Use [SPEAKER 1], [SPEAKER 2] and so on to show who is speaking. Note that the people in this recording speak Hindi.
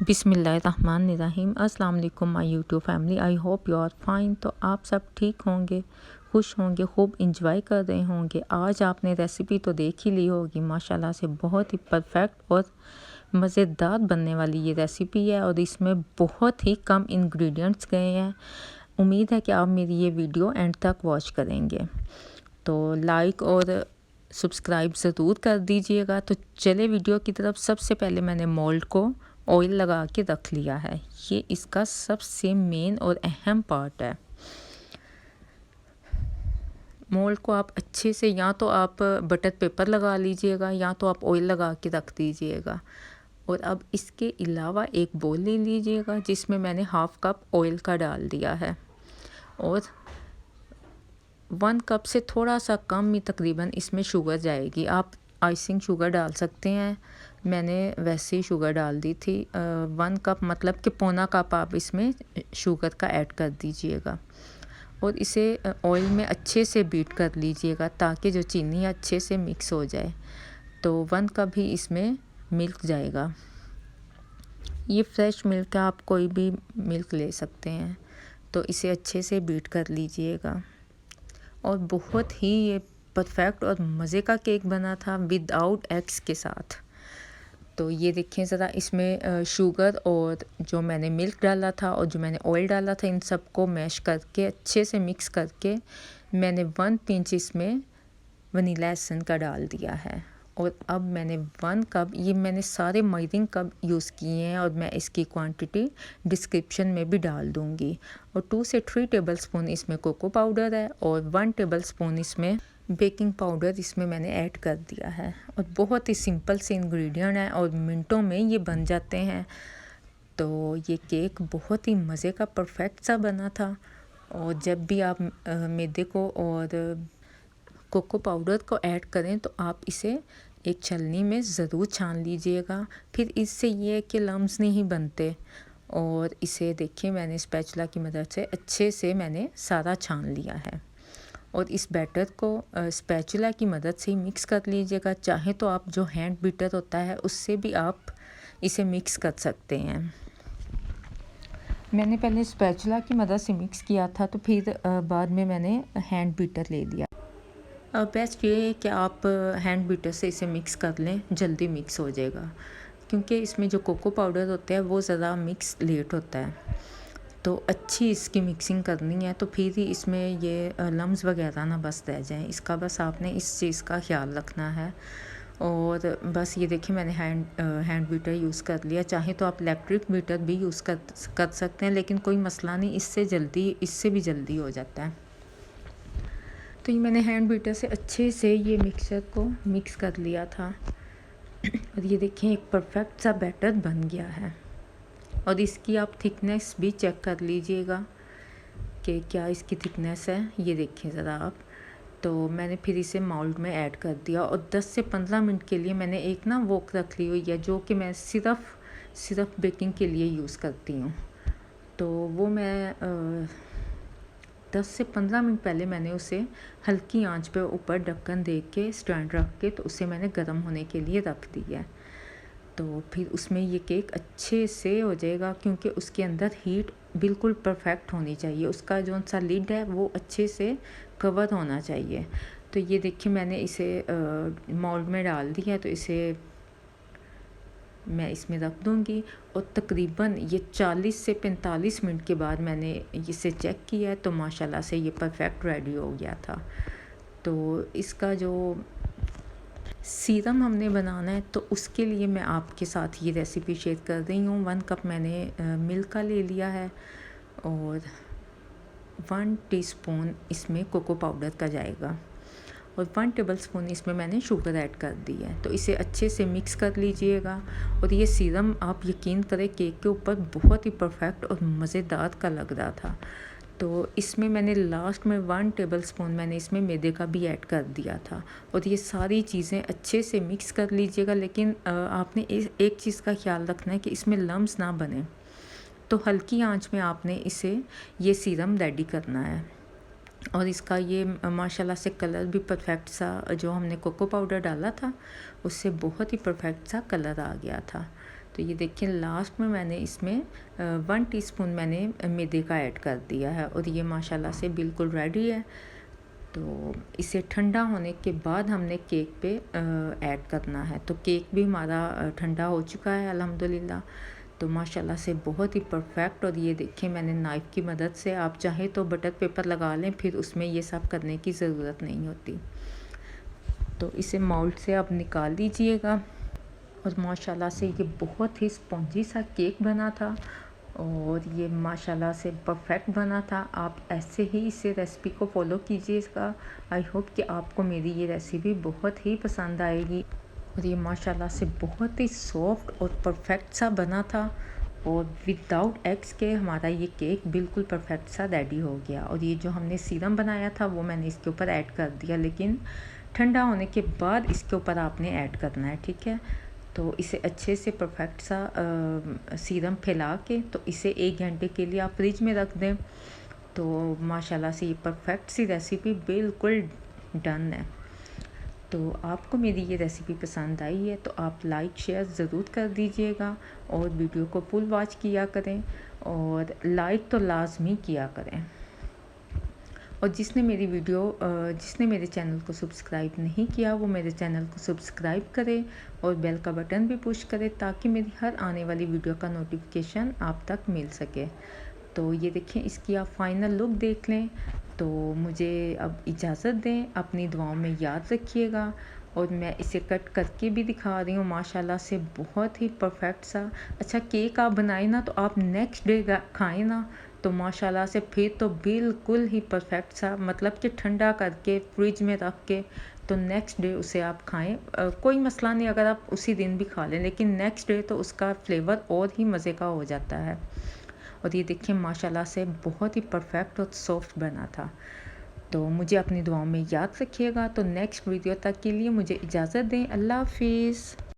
[SPEAKER 1] बिस्मिल्लाहिर्रहमानिर्रहीम। अस्सलाम वालेकुम my YouTube family, I hope you are fine. तो आप सब ठीक होंगे, खुश होंगे, खूब इंजॉय कर रहे होंगे। आज आपने रेसिपी तो देख ही ली होगी, माशाल्लाह से बहुत ही परफेक्ट और मज़ेदार बनने वाली ये रेसिपी है और इसमें बहुत ही कम इंग्रेडिएंट्स गए हैं। उम्मीद है कि आप मेरी ये वीडियो एंड तक वॉच करेंगे, तो लाइक और सब्सक्राइब ज़रूर कर दीजिएगा। तो चले वीडियो की तरफ। सबसे पहले मैंने मोल्ड को ऑयल लगा के रख लिया है, ये इसका सबसे मेन और अहम पार्ट है। मोल्ड को आप अच्छे से, या तो आप बटर पेपर लगा लीजिएगा या तो आप ऑयल लगा के रख दीजिएगा। और अब इसके अलावा एक बोल ले लीजिएगा जिसमें मैंने हाफ कप ऑयल का डाल दिया है और 1 कप से थोड़ा सा कम ही तकरीबन इसमें शुगर जाएगी। आप आइसिंग शुगर डाल सकते हैं, मैंने वैसे ही शुगर डाल दी थी। 1 कप मतलब कि पौना कप आप इसमें शुगर का ऐड कर दीजिएगा और इसे ऑयल में अच्छे से बीट कर लीजिएगा ताकि जो चीनी अच्छे से मिक्स हो जाए। तो 1 कप ही इसमें मिल्क जाएगा। ये फ्रेश मिल्क है, आप कोई भी मिल्क ले सकते हैं। तो इसे अच्छे से बीट कर लीजिएगा और बहुत ही ये परफेक्ट और मज़े का केक बना था विदाउट एग्स के साथ। तो ये देखिए ज़रा, इसमें शुगर और जो मैंने मिल्क डाला था और जो मैंने ऑयल डाला था, इन सबको मैश करके अच्छे से मिक्स करके मैंने 1 पिंच इसमें वनीला एसेंस का डाल दिया है। और अब मैंने 1 कप, ये मैंने सारे मेजरिंग कप यूज़ किए हैं और मैं इसकी क्वांटिटी डिस्क्रिप्शन में भी डाल दूँगी। और 2 से 3 टेबलस्पून इसमें कोको पाउडर है और 1 टेबलस्पून इसमें बेकिंग पाउडर इसमें मैंने ऐड कर दिया है। और बहुत ही सिंपल से इंग्रेडिएंट है और मिनटों में ये बन जाते हैं। तो ये केक बहुत ही मज़े का परफेक्ट सा बना था। और जब भी आप मैदे को और कोको पाउडर को ऐड करें तो आप इसे एक छलनी में ज़रूर छान लीजिएगा, फिर इससे ये है कि लम्स नहीं बनते। और इसे देखिए, मैंने स्पैचुला की मदद से अच्छे से मैंने सारा छान लिया है। और इस बैटर को स्पैचुला की मदद से ही मिक्स कर लीजिएगा। चाहे तो आप जो हैंड बीटर होता है उससे भी आप इसे मिक्स कर सकते हैं। मैंने पहले स्पैचुला की मदद से मिक्स किया था, तो फिर बाद में मैंने हैंड बीटर ले लिया। बेस्ट ये है कि आप हैंड बीटर से इसे मिक्स कर लें, जल्दी मिक्स हो जाएगा, क्योंकि इसमें जो कोको पाउडर होता है वो ज़रा मिक्स लेट होता है। तो अच्छी इसकी मिक्सिंग करनी है, तो फिर ही इसमें ये लम्स वगैरह ना बस रह जाएं। इसका बस आपने इस चीज़ का ख्याल रखना है। और बस ये देखिए, मैंने हैंड बीटर यूज़ कर लिया। चाहे तो आप इलेक्ट्रिक बीटर भी यूज़ कर सकते हैं, लेकिन कोई मसला नहीं, इससे भी जल्दी हो जाता है। तो ये मैंने हैंड बीटर से अच्छे से ये मिक्सचर को मिक्स कर लिया था और ये देखिए एक परफेक्ट सा बैटर बन गया है। और इसकी आप थिकनेस भी चेक कर लीजिएगा कि क्या इसकी थिकनेस है। ये देखिए ज़रा आप। तो मैंने फिर इसे मोल्ड में ऐड कर दिया और 10 से 15 मिनट के लिए मैंने एक ना वोक रख ली हुई है, जो कि मैं सिर्फ बेकिंग के लिए यूज़ करती हूँ। तो वो मैं 10 से 15 मिनट पहले मैंने उसे हल्की आंच पे ऊपर ढक्कन दे के स्टैंड रख के, तो उसे मैंने गर्म होने के लिए रख दिया है। तो फिर उसमें ये केक अच्छे से हो जाएगा, क्योंकि उसके अंदर हीट बिल्कुल परफेक्ट होनी चाहिए। उसका जो सा लिड है वो अच्छे से कवर होना चाहिए। तो ये देखिए, मैंने इसे मोल्ड में डाल दिया है, तो इसे मैं इसमें रख दूँगी। और तकरीबन ये 40 से 45 मिनट के बाद मैंने इसे चेक किया है, तो माशाल्लाह से ये परफेक्ट रेडी हो गया था। तो इसका जो सीरम हमने बनाना है, तो उसके लिए मैं आपके साथ ये रेसिपी शेयर कर रही हूँ। 1 कप मैंने मिल्क का ले लिया है और 1 टीस्पून इसमें कोको पाउडर का जाएगा और 1 टेबलस्पून इसमें मैंने शुगर ऐड कर दी है। तो इसे अच्छे से मिक्स कर लीजिएगा। और ये सीरम आप यकीन करें केक के ऊपर बहुत ही परफेक्ट और मज़ेदार का लग रहा था। तो इसमें मैंने लास्ट में 1 टेबलस्पून मैंने इसमें मैदे का भी ऐड कर दिया था। और ये सारी चीज़ें अच्छे से मिक्स कर लीजिएगा, लेकिन आपने एक चीज़ का ख्याल रखना है कि इसमें लम्स ना बने। तो हल्की आंच में आपने ये सीरम रेडी करना है। और इसका ये माशाल्लाह से कलर भी परफेक्ट सा, जो हमने कोको पाउडर डाला था उससे बहुत ही परफेक्ट सा कलर आ गया था। तो ये देखिए लास्ट में मैंने इसमें 1 टीस्पून मैंने मैदे का ऐड कर दिया है और ये माशाल्लाह से बिल्कुल रेडी है। तो इसे ठंडा होने के बाद हमने केक पे ऐड करना है। तो केक भी हमारा ठंडा हो चुका है अल्हम्दुलिल्लाह। तो माशाल्लाह से बहुत ही परफेक्ट। और ये देखिए मैंने नाइफ़ की मदद से, आप चाहे तो बटर पेपर लगा लें, फिर उसमें ये सब करने की ज़रूरत नहीं होती। तो इसे मोल्ड से आप निकाल लीजिएगा। और माशाल्लाह से ये बहुत ही स्पॉन्जी सा केक बना था और ये माशाल्लाह से परफेक्ट बना था। आप ऐसे ही इसे रेसिपी को फॉलो कीजिएगा। आई होप कि आपको मेरी ये रेसिपी बहुत ही पसंद आएगी। और ये माशाल्लाह से बहुत ही सॉफ्ट और परफेक्ट सा बना था और विदाउट एग्स के हमारा ये केक बिल्कुल परफेक्ट सा रेडी हो गया। और ये जो हमने सीरम बनाया था वो मैंने इसके ऊपर ऐड कर दिया, लेकिन ठंडा होने के बाद इसके ऊपर आपने ऐड करना है, ठीक है। तो इसे अच्छे से परफेक्ट सा सीरम फैला के तो इसे 1 घंटे के लिए आप फ्रिज में रख दें। तो माशाल्लाह से ये परफेक्ट सी रेसिपी बिल्कुल डन है। तो आपको मेरी ये रेसिपी पसंद आई है तो आप लाइक शेयर ज़रूर कर दीजिएगा और वीडियो को फुल वॉच किया करें और लाइक तो लाजमी किया करें। और जिसने मेरे चैनल को सब्सक्राइब नहीं किया वो मेरे चैनल को सब्सक्राइब करे और बेल का बटन भी पुश करे ताकि मेरी हर आने वाली वीडियो का नोटिफिकेशन आप तक मिल सके। तो ये देखें, इसकी आप फाइनल लुक देख लें। तो मुझे अब इजाज़त दें, अपनी दुआओं में याद रखिएगा। और मैं इसे कट करके भी दिखा रही हूँ। माशाल्लाह से बहुत ही परफेक्ट सा। अच्छा, केक आप बनाए ना तो आप नेक्स्ट डे खाएं ना तो माशाल्लाह से फिर तो बिल्कुल ही परफेक्ट सा, मतलब कि ठंडा करके फ्रिज में रख के तो नेक्स्ट डे उसे आप खाएं। कोई मसला नहीं अगर आप उसी दिन भी खा लें, लेकिन नेक्स्ट डे तो उसका फ्लेवर और ही मज़े का हो जाता है। और ये देखिए माशाल्लाह से बहुत ही परफेक्ट और सॉफ्ट बना था। तो मुझे अपनी दुआओं में याद रखिएगा। तो नेक्स्ट वीडियो तक के लिए मुझे इजाज़त दें। अल्लाह हाफिज़।